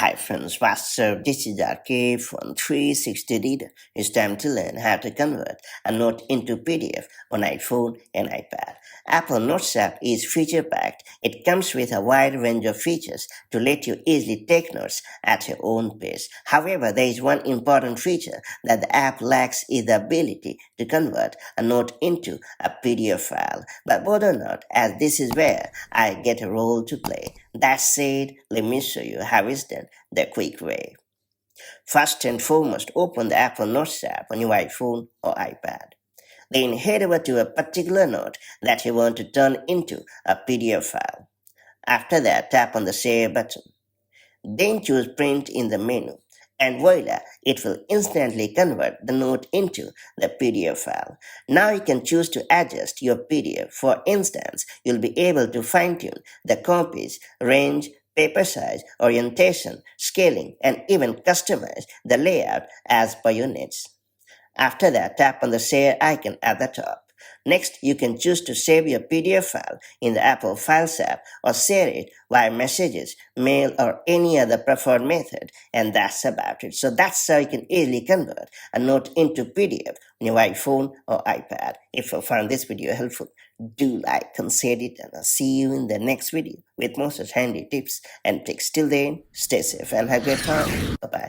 Hi friends, what's up? This is RK from 360 Reader. It's time to learn how to convert a note into PDF on iPhone and iPad. Apple Notes app is feature packed. It comes with a wide range of features to let you easily take notes at your own pace. However, there is one important feature that the app lacks is the ability to convert a note into a PDF file. But bother not, as this is where I get a role to play. That said, let me show you how it's done the quick way. First and foremost, open the Apple Notes app on your iPhone or iPad. Then head over to a particular note that you want to turn into a PDF file. After that, tap on the Save button. Then choose Print in the menu. And voila, it will instantly convert the note into the PDF file. Now you can choose to adjust your PDF. For instance, you'll be able to fine-tune the copies, range, paper size, orientation, scaling, and even customize the layout as per your needs. After that, tap on the Share icon at the top. Next, you can choose to save your PDF file in the Apple Files app or share it via messages, mail, or any other preferred method. And that's about it. So that's how you can easily convert a note into PDF on your iPhone or iPad. If you found this video helpful, do like and share it, and I'll see you in the next video with more such handy tips and tricks. Till then, stay safe and have a great time. Bye-bye.